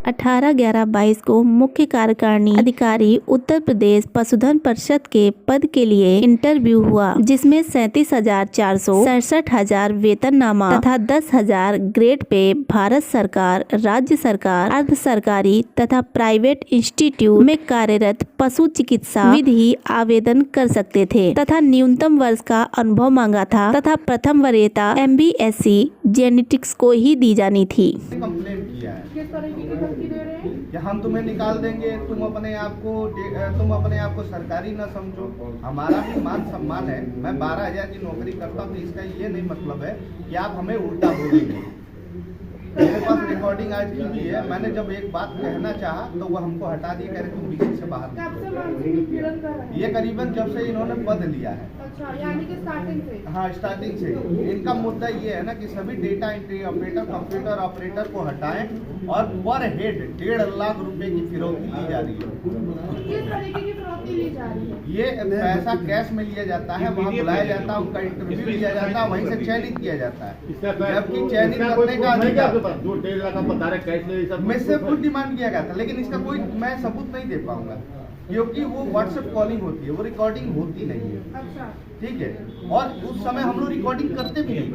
18/11/22 को मुख्य कार्यकारिणी अधिकारी उत्तर प्रदेश पशुधन परिषद के पद के लिए इंटरव्यू हुआ, जिसमें 37,467 वेतननामा तथा 10,000 ग्रेड पे भारत सरकार, राज्य सरकार, अर्ध सरकारी तथा प्राइवेट इंस्टीट्यूट में कार्यरत पशु चिकित्सा विधि आवेदन कर सकते थे तथा न्यूनतम वर्ष का अनुभव मांगा था तथा प्रथम वरीयता MBSc जेनेटिक्स को ही दी जानी थी। कंप्लेंट किया है किस तरह की धमकी दे रहे हैं कि हम तुम्हें निकाल देंगे, तुम अपने आप को सरकारी न समझो। हमारा भी मान सम्मान है। मैं 12,000 की नौकरी करता हूँ, तो इसका ये नहीं मतलब है कि आप हमें उल्टा बोलेंगे। मेरे पास रिकॉर्डिंग आज की भी है। मैंने जब एक बात कहना चाहा तो वो हमको हटा दिया, कह रहे तुम बीच से बाहर कब से मानसिक उत्पीड़न कर रहे हैं? ये करीबन जब से इन्होंने पद लिया है। अच्छा, यानी कि स्टार्टिंग से? हाँ, स्टार्टिंग से। इनका मुद्दा ये है ना कि सभी data entry operator, computer operator को हटाएं और पर हेड 1.5 लाख रुपए की फिरौती ली जा रही है। किस तरीके की फिरौती ली जा रही है? ये पैसा कैश में लिया जाता है, वहाँ बुलाया जाता है, उनका इंटरव्यू लिया जाता है, वहीं से चयनित किया जाता है। जबकि चयनित करने का अधिकार जो 1.5 लाख बता रहे कैश ले सब मैं से खुद डिमांड किया गया था, लेकिन इसका कोई मैं सबूत नहीं दे पाऊंगा क्योंकि वो व्हाट्सएप कॉलिंग होती है, वो रिकॉर्डिंग होती नहीं है। अच्छा, ठीक है, और उस समय हम लोग रिकॉर्डिंग करते भी नहीं।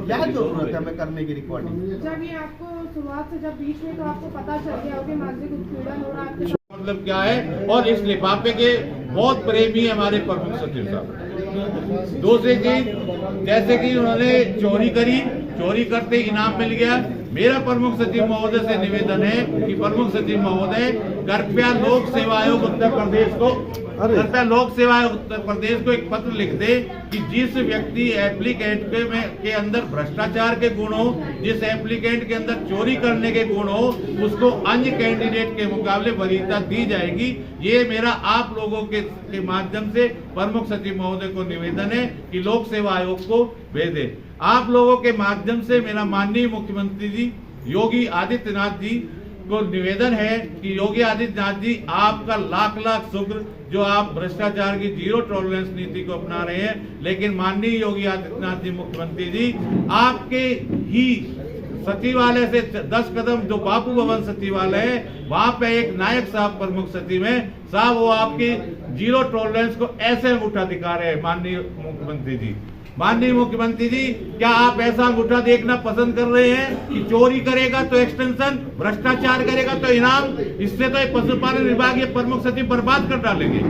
क्या जरूरत है हमें करने की रिकॉर्डिंग? जब ये आपको शुरुआत से जब बीच में तो आपको पता चल गया हो कि मानसिक उत्पीड़न हो रहा है, मतलब क्या है, और इस लिफाफे के बहुत प्रेमी है हमारे प्रमुख सचिव साहब। दूसरी चीज, जैसे कि उन्होंने चोरी करी, चोरी करते इनाम मिल गया। मेरा प्रमुख सचिव महोदय से निवेदन है कि प्रमुख सचिव महोदय कृपया लोक सेवा आयोग उत्तर प्रदेश को एक पत्र लिख दे कि जिस व्यक्ति एप्लीकेंट के अंदर भ्रष्टाचार के गुण हो, जिस एप्लीकेंट के अंदर चोरी करने के गुण हो, उसको अन्य कैंडिडेट के मुकाबले वरीयता दी जाएगी। ये मेरा आप लोगों के माध्यम से प्रमुख सचिव महोदय को निवेदन है कि लोक सेवा आयोग को भेजे। आप लोगों के माध्यम से मेरा माननीय मुख्यमंत्री जी योगी आदित्यनाथ जी को निवेदन है कि योगी आदित्यनाथ जी, आपका लाख लाख शुक्र जो आप भ्रष्टाचार की जीरो टॉलरेंस नीति को अपना रहे हैं, लेकिन माननीय योगी आदित्यनाथ जी मुख्यमंत्री जी, आपके ही सचिवालय से 10 कदम जो बापू भवन सचिवालय है, वहां पे एक नायक साहब प्रमुख सचिव है साहब, वो आपकी जीरो टॉलरेंस को ऐसे अंगूठा दिखा रहे हैं। माननीय मुख्यमंत्री जी, माननीय मुख्यमंत्री जी, क्या आप ऐसा अंगूठा देखना पसंद कर रहे हैं कि चोरी करेगा तो एक्सटेंशन, भ्रष्टाचार करेगा तो इनाम? इससे तो पशुपालन विभाग ये प्रमुख सचिव बर्बाद कर डालेंगे।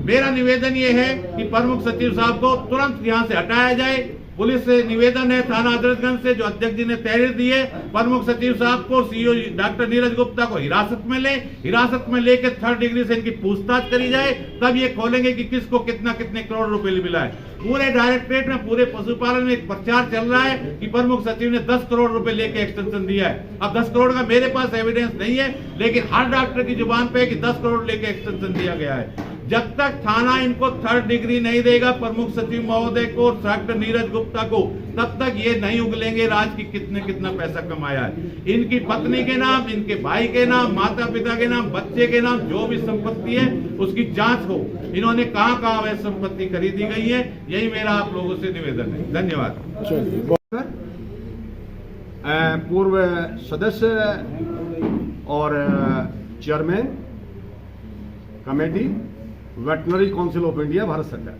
मेरा निवेदन ये है कि प्रमुख सचिव साहब को तुरंत यहाँ से हटाया जाए। पुलिस से निवेदन है, थाना हजरतगंज से जो अध्यक्ष जी ने तहरीर दी है, प्रमुख सचिव साहब को सीईओ डॉक्टर नीरज गुप्ता को हिरासत में ले, हिरासत में लेके 3rd डिग्री से इनकी पूछताछ करी जाए, तब ये खोलेंगे कि किसको कितने करोड़ रुपए मिला है। पूरे डायरेक्टरेट में, पूरे पशुपालन में एक प्रचार चल रहा है कि प्रमुख सचिव ने 10 करोड़ रुपए लेके एक्सटेंशन दिया है। अब 10 करोड़ का मेरे पास एविडेंस नहीं है, लेकिन हर डॉक्टर की जुबान पे है कि 10 करोड़ लेके एक्सटेंशन दिया गया है। जब तक थाना इनको 3rd डिग्री नहीं देगा प्रमुख सचिव महोदय को, डॉक्टर नीरज गुप्ता को, तब तक ये नहीं उगलेंगे राज की कितना पैसा कमाया है। इनकी पत्नी के नाम, इनके भाई के नाम, माता पिता के नाम, बच्चे के नाम जो भी संपत्ति है उसकी जांच हो। इन्होंने कहां वह संपत्ति खरीदी गई है, यही मेरा आप लोगों से निवेदन है। धन्यवाद। पूर्व सदस्य और chairman committee veterinary council of India, Bharat सरकार।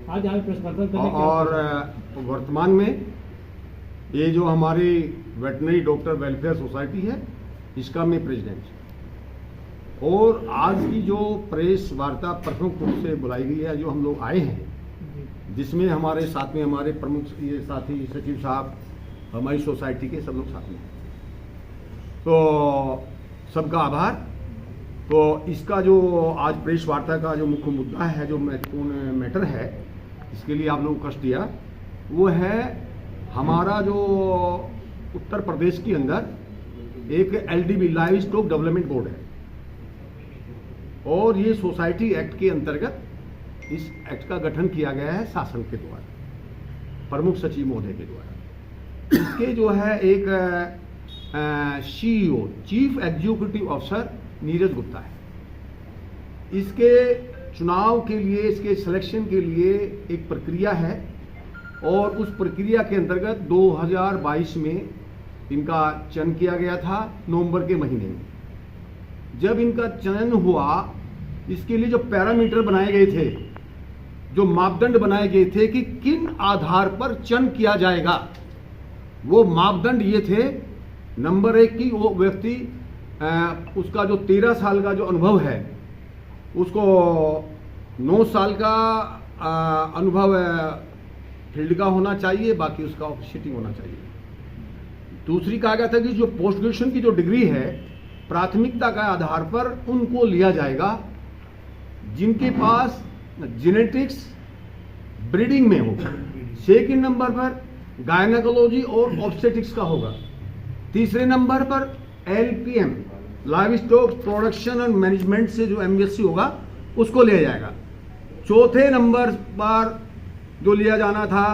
आज और वर्तमान में ये जो हमारी वेटनरी डॉक्टर वेलफेयर सोसाइटी है, इसका मैं प्रेसिडेंट। और आज की जो प्रेस वार्ता प्रथम रूप से बुलाई गई है, जो हम लोग आए हैं, जिसमें हमारे साथ में हमारे प्रमुख ये साथी सचिव साहब, हमारी सोसाइटी के सब लोग साथ में, तो सबका आभार। तो इसका जो आज प्रेस वार्ता का जो मुख्य मुद्दा है, जो महत्वपूर्ण मैटर है, इसके लिए आप लोगों को कष्ट दिया, वो है हमारा जो उत्तर प्रदेश के अंदर एक LDB live stock development board है, और ये सोसाइटी एक्ट के अंतर्गत इस एक्ट का गठन किया गया है शासन के द्वारा, प्रमुख सचिव महोदय के द्वारा। इसके जो है एक CEO, chief executive officer Neeraj Gupta है। इसके चुनाव के लिए, इसके सिलेक्शन के लिए एक प्रक्रिया है, और उस प्रक्रिया के अंतर्गत 2022 में इनका चयन किया गया था नवंबर के महीने में। जब इनका चयन हुआ, इसके लिए जो पैरामीटर बनाए गए थे, जो मापदंड बनाए गए थे कि किन आधार पर चयन किया जाएगा, वो मापदंड ये थे। नंबर 1 की वो व्यक्ति उसका जो 13 साल का जो अनुभव है, उसको 9 साल का अनुभव फील्ड का होना चाहिए, बाकी उसका ऑफिशिएटिंग होना चाहिए। दूसरी कहा गया था कि जो पोस्ट ग्रेजुएशन की जो डिग्री है, प्राथमिकता के आधार पर उनको लिया जाएगा जिनके पास जेनेटिक्स ब्रीडिंग में हो। सेकंड नंबर पर गायनेकोलॉजी और ऑब्स्टेटिक्स का होगा। तीसरे नंबर पर LPM live stock production and management से जो MSc होगा उसको लिया जाएगा। चौथे नंबर पर जो लिया जाना था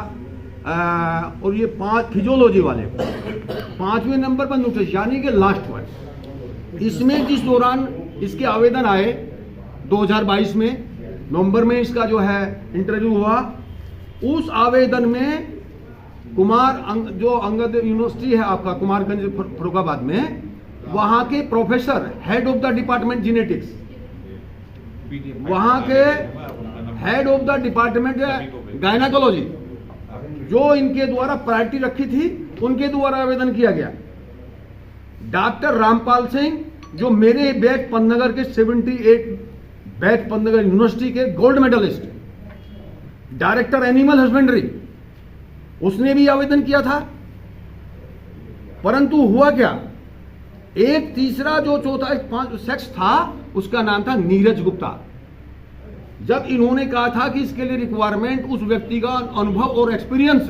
और ये 5 फिजियोलॉजी वाले, 5वें नंबर पर न्यूट्रिशन, यानी कि लास्ट वन। इसमें जिस दौरान इसके आवेदन आए 2022 में नवंबर में इसका जो है इंटरव्यू हुआ, उस आवेदन में जो अंगद यूनिवर्सिटी है आपका कुमारगंज फर्रुखाबाद में, वहां के professor head of the department genetics, वहां के head of the department gynaecology, जो इनके द्वारा प्रायोरिटी रखी थी, उनके द्वारा आवेदन किया गया। डॉक्टर रामपाल सिंह, जो मेरे बैच पंतनगर के 78 बैच पंतनगर यूनिवर्सिटी के gold medalist, director animal husbandry, उसने भी आवेदन किया था। परंतु हुआ क्या, एक तीसरा जो चौथा शख्स था, उसका नाम था नीरज गुप्ता। जब इन्होंने कहा था कि इसके लिए रिक्वायरमेंट उस व्यक्ति का अनुभव और एक्सपीरियंस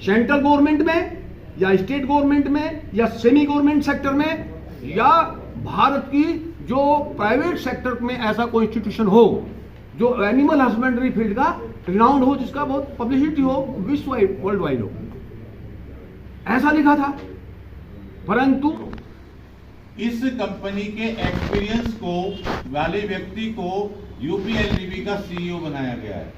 सेंट्रल गवर्नमेंट में या स्टेट गवर्नमेंट में या सेमी गवर्नमेंट सेक्टर में या भारत की जो प्राइवेट सेक्टर में ऐसा कोई इंस्टीट्यूशन हो जो एनिमल हस्बेंड्री फील्ड का रिनाउंड हो, जिसका बहुत पब्लिसिटी हो, विश्व वर्ल्ड वाइड हो, ऐसा लिखा था। परंतु इस कंपनी के एक्सपीरियंस को वाले व्यक्ति को UPLDB का CEO बनाया गया है।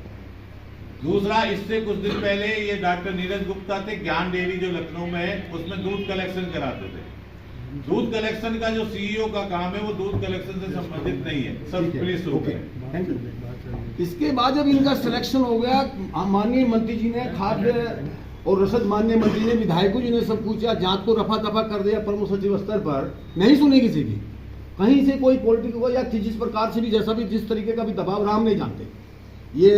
दूसरा, इससे कुछ दिन पहले ये डॉक्टर नीरज गुप्ता थे, ज्ञान डेयरी जो लखनऊ में है, उसमें दूध कलेक्शन कराते थे। दूध कलेक्शन का जो CEO का काम है, वो दूध कलेक्शन से संबंधित नहीं है, सब पुलिस रूप है। इसके बाद जब इनका सिलेक्शन हो गया, माननीय मंत्री जी ने, खाद्य और रसद माननीय मंत्री ने, विधायकों जी ने सब पूछा, जांच को रफा दफा कर दिया प्रमुख सचिव स्तर पर, नहीं सुनी किसी की, कहीं से कोई पॉलिटिकल या जिस प्रकार से भी, जैसा भी जिस तरीके का भी दबाव राम नहीं जानते, ये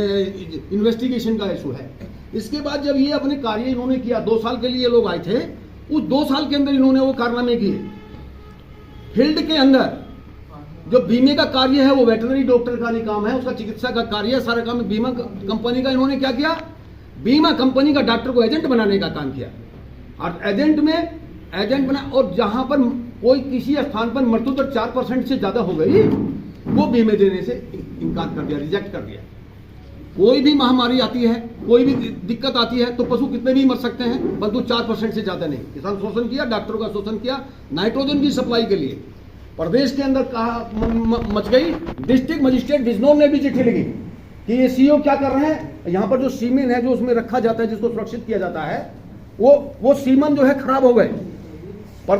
इन्वेस्टिगेशन का इशू है। इसके बाद जब ये अपने कार्य इन्होंने किया, 2 साल के लिए लोग आए थे, उस 2 साल के अंदर इन्होंने वो कारनामे किए। फील्ड के अंदर जो बीमे का कार्य है वो वेटरनरी डॉक्टर का नहीं काम है, उसका चिकित्सा का कार्य है, सारा काम बीमा कंपनी का। इन्होंने क्या किया, बीमा कंपनी का डॉक्टर को एजेंट बनाने का काम किया, और एजेंट बना, और जहां पर कोई किसी स्थान पर मृत्यु दर 4% से ज्यादा हो गई, वो बीमे देने से इनकार कर दिया, रिजेक्ट कर दिया। कोई भी महामारी आती है, कोई भी दिक्कत आती है, तो पशु कितने भी मर सकते हैं, परंतु 4% से ज्यादा नहीं। किसान शोषण किया, डॉक्टरों का शोषण किया। नाइट्रोजन की सप्लाई के लिए प्रदेश के अंदर कहा मच गई। डिस्ट्रिक्ट मजिस्ट्रेट बिजनौर ने भी चिट्ठी लिखी कि ये CEO क्या कर रहे हैं, यहाँ पर जो सीमेन है जो उसमें रखा जाता है, जिसको सुरक्षित किया जाता है, वो सीमन जो है खराब हो गए।